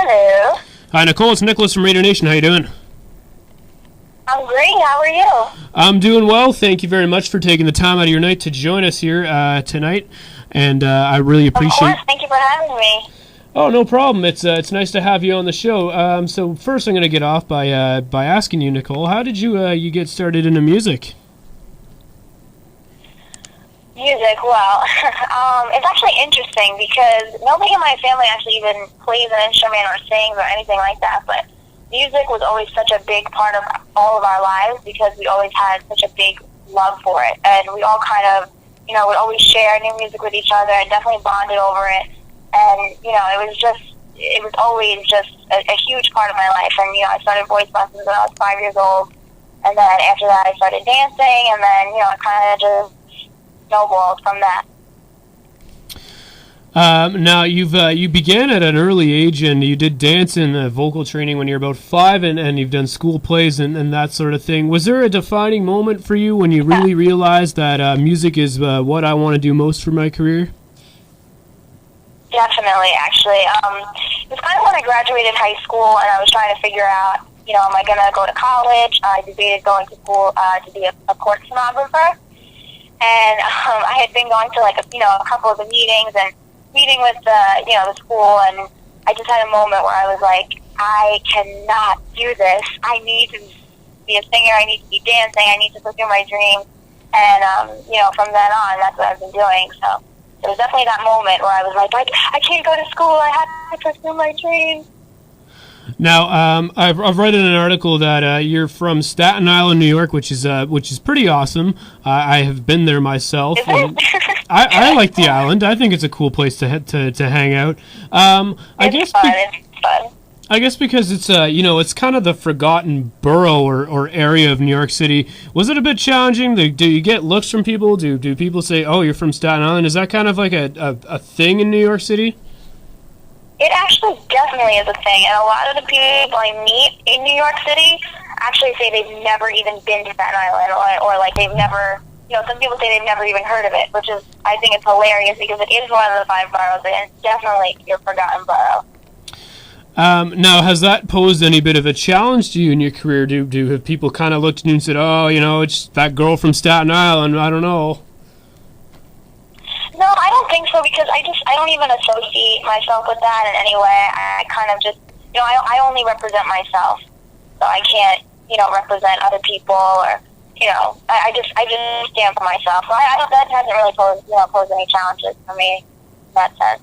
Hello. Hi, Nicole. It's Nicholas from Radio Nation. How you doing? I'm great. How are you? I'm doing well. Thank you very much for taking the time out of your night to join us here tonight, and I really appreciate. Of course. Thank you for having me. Oh, no problem. It's nice to have you on the show. So first, I'm going to get off by asking you, Nicole, how did you get started into music? Music, well, it's actually interesting because nobody in my family actually even plays an instrument or sings or anything like that, but music was always such a big part of all of our lives because we always had such a big love for it, and we all kind of, would always share new music with each other and definitely bonded over it, and, it was always just a huge part of my life, and, I started voice lessons when I was 5 years old, and then after that I started dancing, and then, it kind of just snowballed from that. Now you began at an early age, and you did dance and vocal training when you were about 5, and you've done school plays and that sort of thing. Was there a defining moment for you when you really realized that music is what I want to do most for my career? Definitely, actually. It was kind of when I graduated high school, and I was trying to figure out, am I going to go to college? I debated going to school to be a court stenographer. And I had been going to a couple of the meetings and meeting with the school, and I just had a moment where I was like, I cannot do this. I need to be a singer. I need to be dancing. I need to pursue my dream. And from then on, that's what I've been doing. So it was definitely that moment where I was like, I can't go to school. I have to pursue my dream. Now, I've read in an article that you're from Staten Island, New York, which is pretty awesome. I have been there myself. I like the island. I think it's a cool place to hang out. It's fun. I guess because it's it's kind of the forgotten borough or area of New York City. Was it a bit challenging? Do you get looks from people? Do people say, "Oh, you're from Staten Island"? Is that kind of like a thing in New York City? It actually definitely is a thing, and a lot of the people I meet in New York City actually say they've never even been to Staten Island, or they've never, some people say they've never even heard of it, which is, I think it's hilarious because it is one of the 5 boroughs, and it's definitely your forgotten borough. Now, has that posed any bit of a challenge to you in your career? Have people kind of looked at you and said, "Oh, it's that girl from Staten Island"? I don't know. No, I don't think so, because I don't even associate myself with that in any way. I kind of just, I only represent myself, so I can't, represent other people, or, I just stand for myself. So that hasn't really posed any challenges for me in that sense.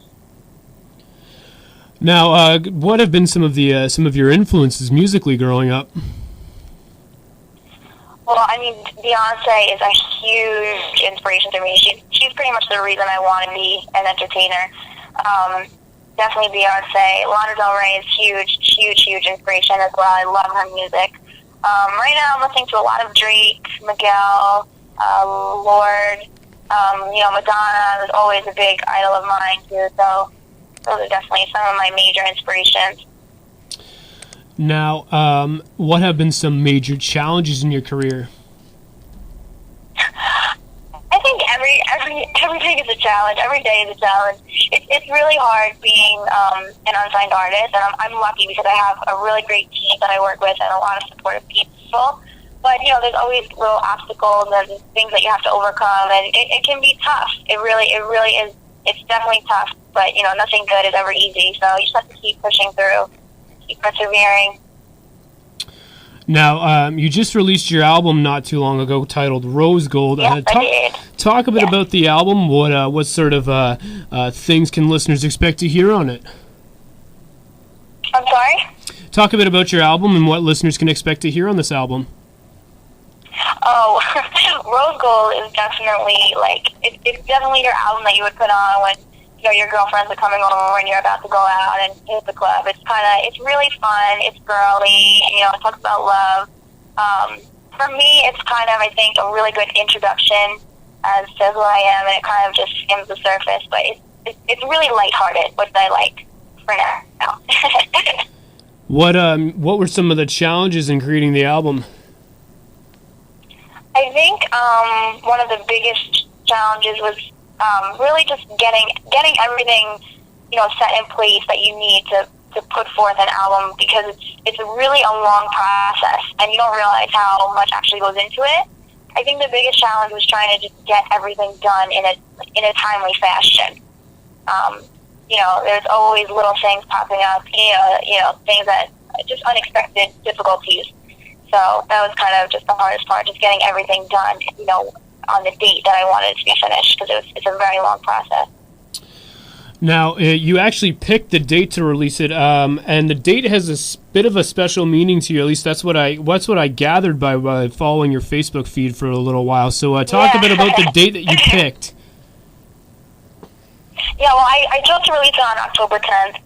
Now, what have been some of your influences musically growing up? Well, I mean, Beyonce is a huge inspiration to me. She's pretty much the reason I want to be an entertainer. Definitely Beyonce. Lana Del Rey is huge inspiration as well. I love her music. Right now I'm listening to a lot of Drake, Miguel, Lord, Madonna is always a big idol of mine too. So those are definitely some of my major inspirations. Now, what have been some major challenges in your career? I think everything is a challenge. Every day is a challenge. It's really hard being an unsigned artist, and I'm lucky because I have a really great team that I work with and a lot of supportive people. But there's always little obstacles and things that you have to overcome, and it can be tough. It really is. It's definitely tough, but nothing good is ever easy. So you just have to keep pushing through. Keep persevering. Now, you just released your album not too long ago titled Rose Gold. Yes, I did. Talk a bit about the album. What sort of things can listeners expect to hear on it? I'm sorry? Talk a bit about your album and what listeners can expect to hear on this album. Oh, Rose Gold is definitely, it's definitely your album that you would put on when your girlfriends are coming over and you're about to go out and hit the club. It's really fun. It's girly. It talks about love. For me, it's kind of, I think, a really good introduction as to who I am, and it kind of just skims the surface. But it's really lighthearted, which I like for now. What were some of the challenges in creating the album? I think one of the biggest challenges was really just getting everything, set in place that you need to to put forth an album because it's really a long process, and you don't realize how much actually goes into it. I think the biggest challenge was trying to just get everything done in a timely fashion. There's always little things popping up, things that just unexpected difficulties. So that was kind of just the hardest part, just getting everything done, on the date that I wanted it to be finished, because it's a very long process. Now, you actually picked the date to release it, and the date has a bit of a special meaning to you. At least that's what I gathered by following your Facebook feed for a little while. So talk a bit about the date that you picked. Yeah, well, I chose to release it on October 10th.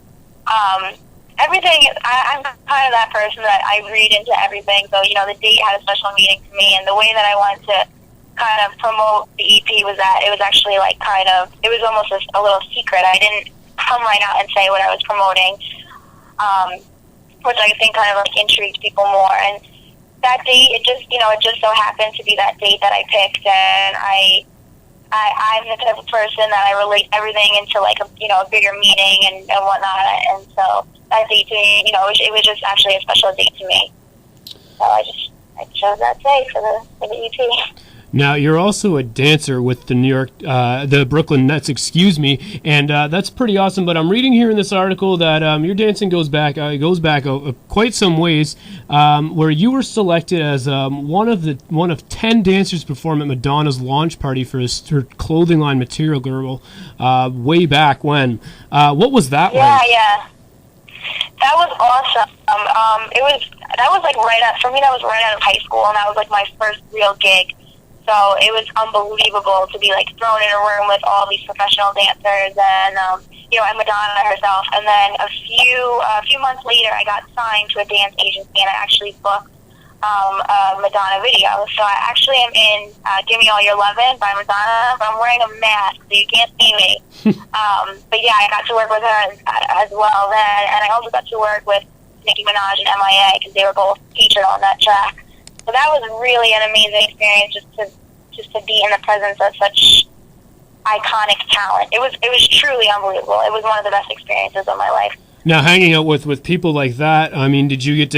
Everything, I'm kind of that person that I read into everything. So, the date had a special meaning to me, and the way that I wanted to kind of promote the EP was that it was actually it was almost a little secret. I didn't come right out and say what I was promoting, which I think kind of intrigued people more. And that date, it just so happened to be that date that I picked, and I'm the type of person that I relate everything into a bigger meaning and whatnot, and so that date to me, it was just actually a special date to me. So I chose that day for the EP. Now, you're also a dancer with the Brooklyn Nets, and that's pretty awesome. But I'm reading here in this article that your dancing goes back quite some ways, where you were selected as one of 10 dancers to perform at Madonna's launch party for her clothing line Material Girl, way back when. What was that like? Yeah. That was awesome. That was right out of high school, and that was my first real gig. So it was unbelievable to be thrown in a room with all these professional dancers and and Madonna herself. And then a few months later, I got signed to a dance agency, and I actually booked a Madonna video. So I actually am in "Give Me All Your Lovin'" by Madonna, but I'm wearing a mask, so you can't see me. But yeah, I got to work with her as well then, and I also got to work with Nicki Minaj and MIA because they were both featured on that track. So that was really an amazing experience, just to be in the presence of such iconic talent. It was truly unbelievable. It was one of the best experiences of my life. Now, hanging out with people like that, I mean, did you get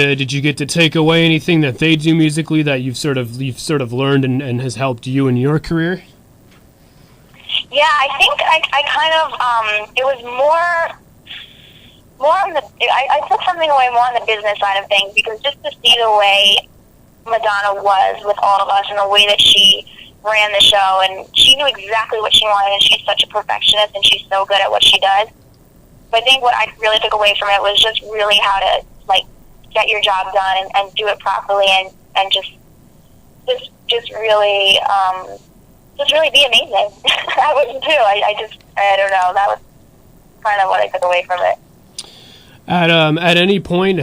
to take away anything that they do musically that you've sort of learned and has helped you in your career? Yeah, I think I kind of it was more on the I took something away more on the business side of things, because just to see the way Madonna was with all of us and the way that she ran the show, and she knew exactly what she wanted, and she's such a perfectionist, and she's so good at what she does. But I think what I really took away from it was just really how to get your job done and do it properly, and just really be amazing. I was too. I don't know. That was kind of what I took away from it. At any point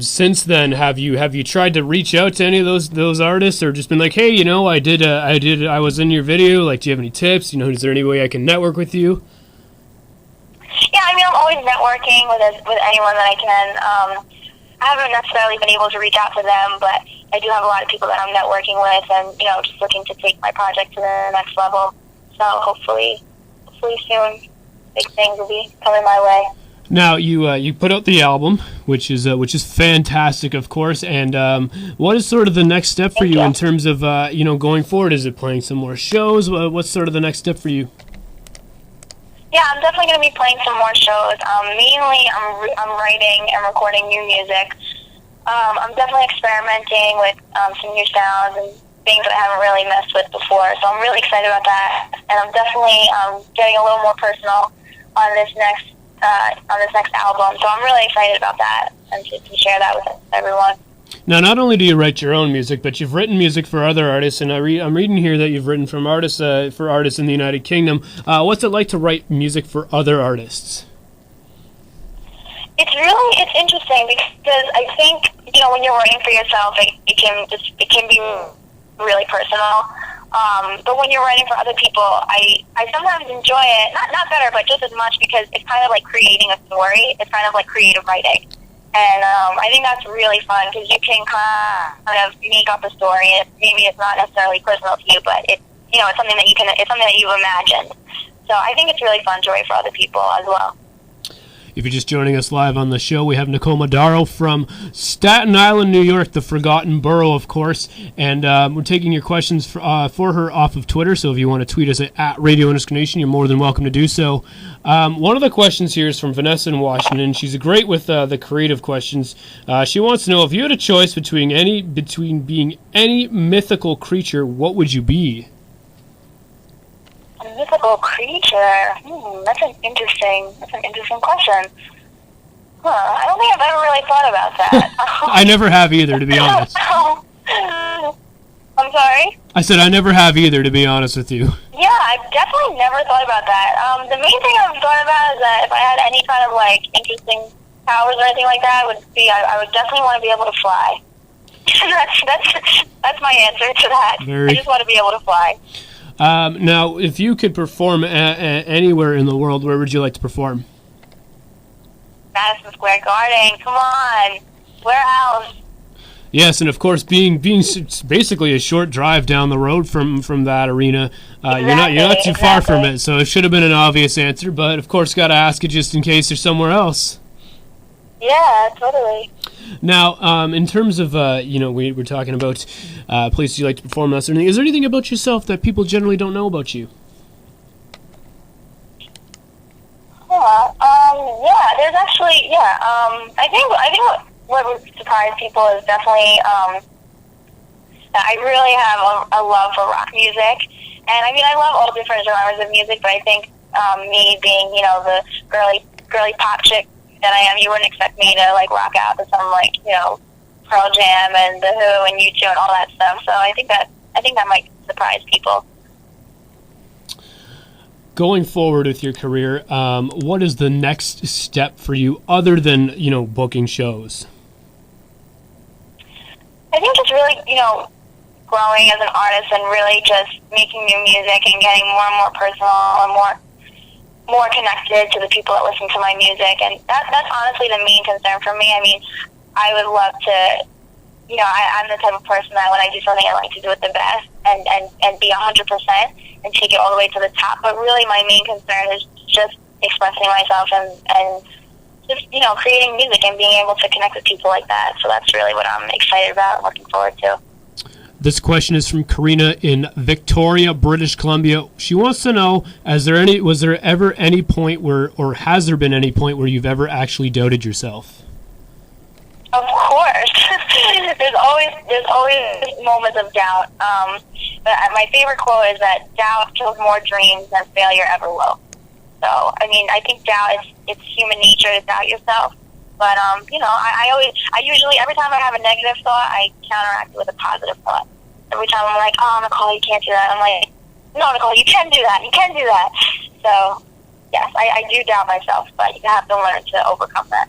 since then have you tried to reach out to any of those artists, or just been like, hey, I was in your video, do you have any tips? Is there any way I can network with you? Yeah, I mean, I'm always networking with anyone that I can. I haven't necessarily been able to reach out to them, but I do have a lot of people that I'm networking with, and just looking to take my project to the next level. So hopefully soon, big things will be coming my way. Now, you put out the album, which is fantastic, of course. And what is sort of the next step for you in terms of going forward? Is it playing some more shows? What's sort of the next step for you? Yeah, I'm definitely going to be playing some more shows. Mainly, I'm writing and recording new music. I'm definitely experimenting with some new sounds and things that I haven't really messed with before. So I'm really excited about that. And I'm definitely getting a little more personal on this next album. So I'm really excited about that and to share that with everyone. Now, not only do you write your own music, but you've written music for other artists, and I'm reading here that you've written for artists in the United Kingdom. What's it like to write music for other artists? It's interesting, because I think when you're writing for yourself, it can be really personal. But when you're writing for other people, I sometimes enjoy it, not better, but just as much, because it's kind of like creating a story. It's kind of like creative writing. And I think that's really fun, because you can kind of make up a story. Maybe it's not necessarily personal to you, but it's something that you've imagined. So I think it's really fun to write for other people as well. If you're just joining us live on the show, we have Nicole Medoro from Staten Island, New York, the forgotten borough, of course. And we're taking your questions for her off of Twitter. So if you want to tweet us at Radio_Nation, you're more than welcome to do so. One of the questions here is from Vanessa in Washington. She's great with the creative questions. She wants to know, if you had a choice between being any mythical creature, what would you be? A mythical creature? That's an interesting question. I don't think I've ever really thought about that. I never have either, to be honest. I'm sorry? I said I never have either, to be honest with you. Yeah, I've definitely never thought about that. The main thing I've thought about is that if I had any kind of, like, interesting powers or anything like that, would be I would definitely want to be able to fly. that's my answer to that. I just want to be able to fly. Now, if you could perform anywhere in the world, where would you like to perform? Madison Square Garden. Come on. Where else? Yes, and of course, being basically a short drive down the road from that arena, Exactly, you're not too far from it. So it should have been an obvious answer, but of course, got to ask it just in case there's somewhere else. Yeah, totally. Now, in terms of, we're talking about places you like to perform, that sort of thing. Is there anything about yourself that people generally don't know about you? Yeah, there's actually, I think what would surprise people is definitely that I really have a love for rock music. And, I mean, I love all different genres of music, but I think me being, the girly pop chick that I am, you wouldn't expect me to, like, rock out to some, like, Pearl Jam and The Who and U2 and all that stuff. So I think that might surprise people. Going forward with your career, what is the next step for you other than, booking shows? I think just really, growing as an artist and really just making new music and getting more and more personal and more connected to the people that listen to my music. And that's honestly the main concern for me. I mean, I would love to, I'm the type of person that when I do something, I like to do it the best and be 100% and take it all the way to the top. But really my main concern is just expressing myself and just, creating music and being able to connect with people like that. So that's really what I'm excited about and looking forward to. This question is from Karina in Victoria, British Columbia. She wants to know, was there ever any point or has there been any point where you've ever actually doubted yourself? Of course. there's always moments of doubt. But my favorite quote is that doubt kills more dreams than failure ever will. So, I mean, I think doubt it's human nature to doubt yourself. But, I usually, every time I have a negative thought, I counteract it with a positive thought. Every time I'm like, oh, Nicole, you can't do that. I'm like, no, Nicole, you can do that. You can do that. So, yes, I do doubt myself, but you have to learn to overcome that.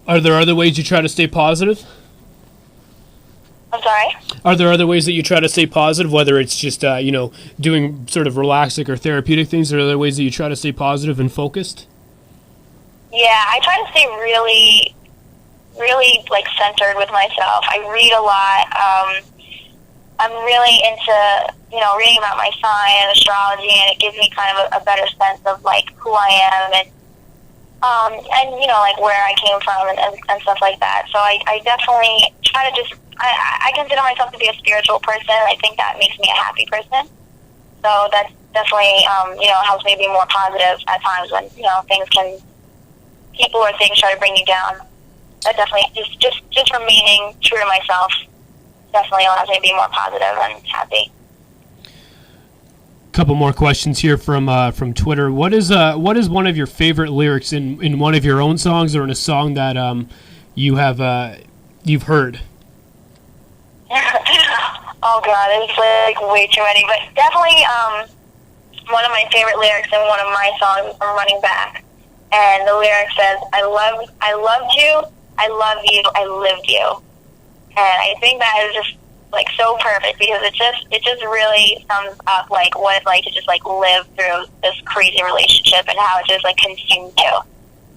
Are there other ways you try to stay positive? I'm sorry? Are there other ways that you try to stay positive, whether it's just, doing sort of relaxing or therapeutic things? Are there other ways that you try to stay positive and focused? Yeah, I try to stay really, really, like, centered with myself. I read a lot. I'm really into, reading about my sign and astrology, and it gives me kind of a better sense of, like, who I am and like, where I came from and stuff like that. So I definitely try to just, I consider myself to be a spiritual person. I think that makes me a happy person. So that definitely, helps me be more positive at times when, people or things try to bring you down. That definitely, just remaining true to myself definitely allows me to be more positive and happy. Couple more questions here from Twitter. What is one of your favorite lyrics in one of your own songs or in a song that you've heard? Oh God, it's like way too many, but definitely one of my favorite lyrics in one of my songs is from Running Back, and the lyric says, I loved you, I love you, I lived you," and I think that is just like so perfect because it just really sums up like what it's like to just like live through this crazy relationship and how it just like consumes you.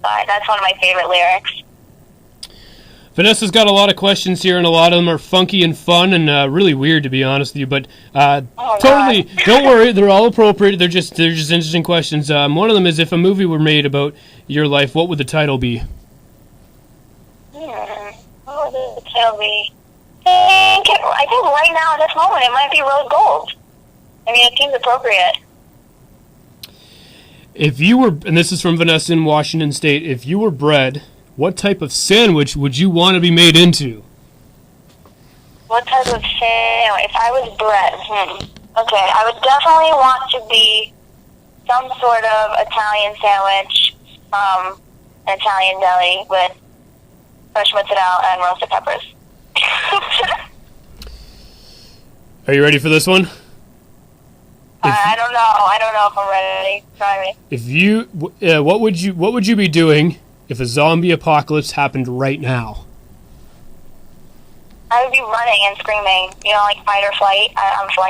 But that's one of my favorite lyrics. Vanessa's got a lot of questions here, and a lot of them are funky and fun and really weird, to be honest with you. But totally, don't worry, they're all appropriate. They're just interesting questions. One of them is, if a movie were made about your life, what would the title be? What would the title be? I think right now, at this moment, it might be Rose Gold. I mean, it seems appropriate. If you were, and this is from Vanessa in Washington State, if you were bred, what type of sandwich would you want to be made into? What type of sandwich? If I was bred, okay, I would definitely want to be some sort of Italian sandwich, an Italian deli with fresh mozzarella and roasted peppers. Are you ready for this one? I don't know. I don't know if I'm ready. Try me. If you, what would you be doing if a zombie apocalypse happened right now? I would be running and screaming, like fight or flight. I'm flight.